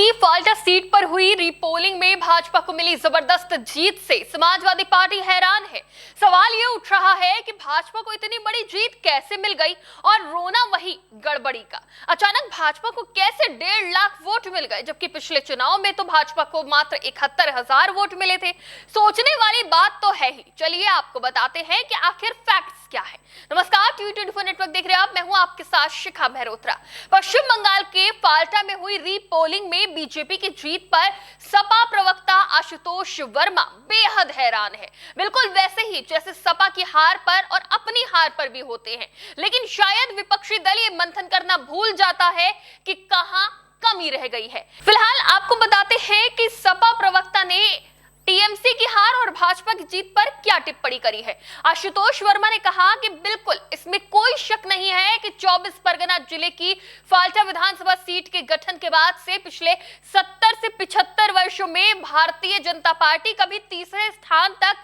की फाल्टा सीट पर हुई रीपोलिंग में भाजपा को मिली जबरदस्त जीत से समाजवादी पार्टी हैरान है। सवाल ये उठ रहा है कि भाजपा को इतनी बड़ी जीत कैसे मिल गई और रोना वही गड़बड़ी का। अचानक भाजपा को कैसे 1.5 लाख वोट मिल गए, जबकि पिछले चुनाव में तो भाजपा को मात्र 71,000 वोट मिले थे। सोचने वाली बात तो है ही। चलिए आपको बताते हैं कि आखिर फैक्ट्स क्या है। नमस्कार, T24 नेटवर्क देख रहे हैं आप। मैं हूं आपके साथ शिखा मेहरोत्रा। पश्चिम बंगाल के फाल्टा में हुई रीपोलिंग में बीजेपी की जीत पर सपा प्रवक्ता आशुतोष वर्मा बेहद हैरान है। बिल्कुल वैसे ही जैसे सपा की हार पर और अपनी हार पर भी होते हैं, लेकिन शायद विपक्षी दल ये मंथन करना भूल जाता है कि कहां कमी रह गई है। फिलहाल आपको बताते हैं कि सपा प्रवक्ता ने टीएमसी की हार और भाजपा की जीत पर क्या टिप्पणी करी है। आशुतोष वर्मा ने कहा कि बिल्कुल इसमें कोई शक नहीं है कि 24 परगना जिले की फाल्टा विधानसभा सीट के गठन के बाद से पिछले 70 से 75 वर्षों में भारतीय जनता पार्टी कभी तीसरे स्थान तक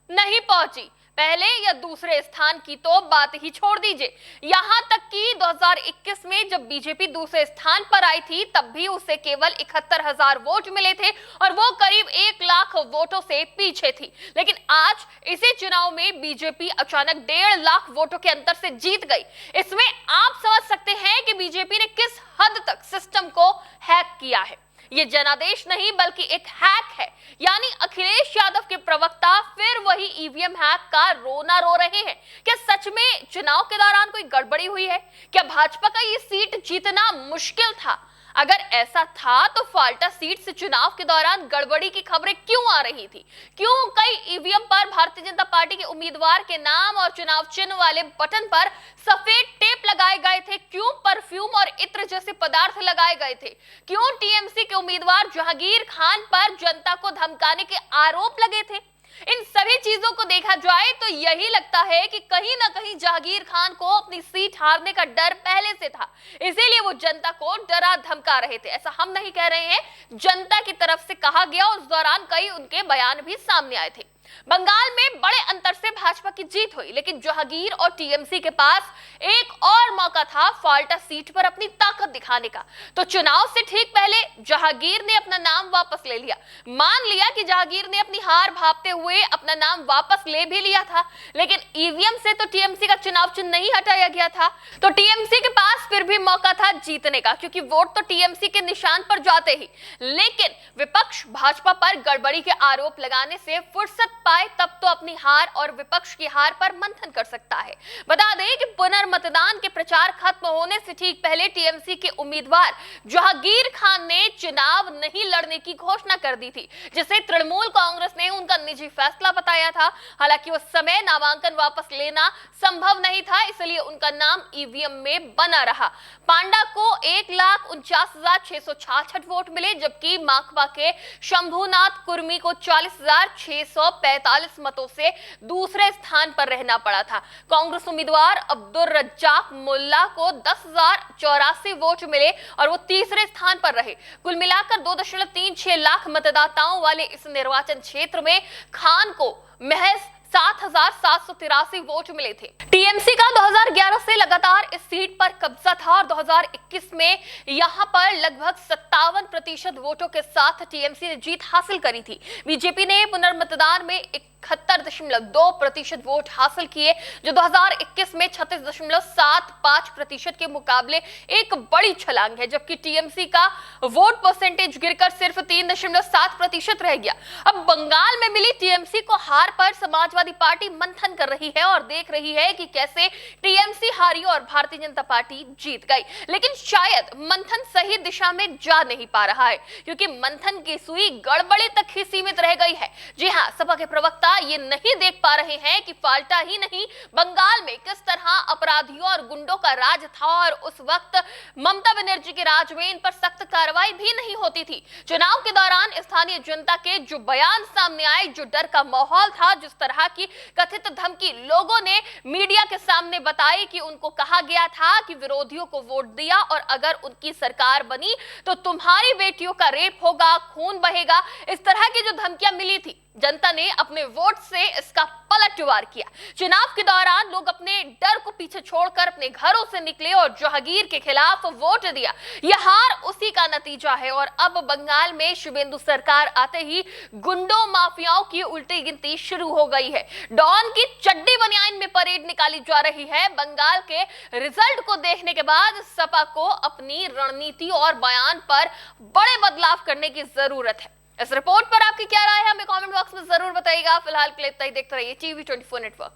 नहीं पहुंची। पहले या दूसरे स्थान की तो बात ही छोड़ दीजिए, यहां तक कि 2021 में जब बीजेपी दूसरे स्थान पर आई थी तब भी उसे केवल 71,000 वोट मिले थे और वो करीब 1 लाख वोटों से पीछे थी। लेकिन आज इसी चुनाव में बीजेपी अचानक 1.5 लाख वोटों के अंतर से जीत गई। इसमें आप समझ सकते हैं कि बीजेपी ने किस हद तक सिस्टम को हैक किया है। ये जनादेश नहीं बल्कि एक हैक है, यानी अखिलेश यादव के प्रवक्ता फिर वही ईवीएम हैक का रोना रो रहे हैं। क्या सच में चुनाव के दौरान कोई गड़बड़ी हुई है? क्या भाजपा का ये सीट जीतना मुश्किल था? अगर ऐसा था तो फाल्टा सीट से चुनाव के दौरान गड़बड़ी की खबरें क्यों आ रही थी? क्यों कई ईवीएम पर भारतीय जनता पार्टी के उम्मीदवार के नाम और चुनाव चिन्ह वाले बटन पर सफेद टेप लगाए गए थे? क्यों परफ्यूम और इत्र जैसे पदार्थ लगाए गए थे? क्यों टीएमसी के उम्मीदवार जहांगीर खान पर जनता को धमकाने के आरोप लगे थे? इन सभी चीजों को देखा जाए तो यही लगता है कि कहीं ना कहीं जहांगीर खान को अपनी सीट हारने का डर पहले से था, इसीलिए वो जनता को डरा धमका रहे थे। ऐसा हम नहीं कह रहे हैं, जनता की तरफ से कहा गया। उस दौरान कई उनके बयान भी सामने आए थे। बंगाल में बड़े अंतर से भाजपा की जीत हुई, लेकिन जहांगीर और टीएमसी के पास एक और मौका था फाल्टा सीट पर अपनी ताकत दिखाने का। तो चुनाव से ठीक पहले जहांगीर ने अपना नाम वापस ले लिया। मान लिया कि जहांगीर ने अपनी हार भांपते हुए अपना नाम वापस ले भी लिया था, लेकिन ईवीएम से तो टीएमसी का चुनाव चिन्ह नहीं हटाया गया था। तो टीएमसी के पास फिर भी मौका था जीतने का, क्योंकि वोट तो टीएमसी के निशान पर जाते ही। लेकिन विपक्ष भाजपा पर गड़बड़ी के आरोप लगाने से फुर्सत पाए तब तो अपनी हार और विपक्ष की हार पर मंथन कर सकता है। बता दें कि पुनर्मतदान के प्रचार खत्म होने से ठीक पहले टीएमसी के उम्मीदवार जहांगीर खान ने चुनाव नहीं लड़ने की घोषणा कर दी थी, जिसे तृणमूल कांग्रेस ने उनका निजी फैसला बताया था। हालांकि उस समय नामांकन वापस लेना संभव नहीं था, इसलिए उनका नाम ईवीएम में बना रहा। पांडा को 1,49,666 वोट मिले, जबकि माकपा के शंभुनाथ कुर्मी को 40,645 मतों से दूसरे स्थान पर रहना पड़ा था। कांग्रेस उम्मीदवार अब्दुल रज्जाक मुल्ला को 10,084 वोट मिले और वो तीसरे स्थान पर रहे। कुल मिलाकर 2.36 लाख मतदाताओं वाले इस निर्वाचन क्षेत्र में खान को महज 7,783 वोट मिले थे। टीएमसी का 2011 से लगातार इस सीट पर कब्जा था और 2021 में यहां पर लगभग 57% वोटों के साथ टीएमसी ने जीत हासिल करी थी। बीजेपी ने पुनर्मतदान में 71.2% वोट हासिल किए, जो 2021 में 36.75% के मुकाबले एक बड़ी छलांग है, जबकि टीएमसी का वोट परसेंटेज गिरकर सिर्फ 3.7% रह गया। अब बंगाल में मिली टीएमसी को हार पर समाजवादी पार्टी मंथन कर रही है और देख रही है कि कैसे टीएमसी हारी और भारतीय जनता पार्टी जीत गई। लेकिन शायद मंथन सही दिशा में जा नहीं पा रहा है, क्योंकि मंथन की सुई गड़बड़ी तक ही सीमित रह गई है। जी हां, सपा के प्रवक्ता ये नहीं देख पा रहे हैं कि फाल्टा ही नहीं, बंगाल में किस तरह अपराधियों और गुंडों का राज था और उस वक्त ममता बनर्जी के राज में इन पर सख्त कार्रवाई भी नहीं होती थी। चुनाव के दौरान स्थानीय जनता के जो बयान सामने आए, जो डर का माहौल था, जिस तरह की कथित धमकी लोगों ने मीडिया के सामने बताई कि उनको कहा गया था कि विरोधियों को वोट दिया और अगर उनकी सरकार बनी तो तुम्हारी बेटियों का रेप होगा, खून बहेगा, इस तरह की जो धमकियां मिली थी, जनता ने अपने वोट से इसका पलटवार किया। चुनाव के दौरान लोग अपने डर को पीछे छोड़कर अपने घरों से निकले और जहांगीर के खिलाफ वोट दिया। यह हार उसी का नतीजा है और अब बंगाल में शुभेंदु सरकार आते ही गुंडों माफियाओं की उल्टी गिनती शुरू हो गई है। डॉन की चड्डी बनियान में परेड निकाली जा रही है। बंगाल के रिजल्ट को देखने के बाद सपा को अपनी रणनीति और बयान पर बड़े बदलाव करने की जरूरत है। इस रिपोर्ट पर आपकी क्या राय है, हमें कमेंट बॉक्स में जरूर बताइएगा। फिलहाल के लिए इतना ही। देखते रहिए TV24 नेटवर्क।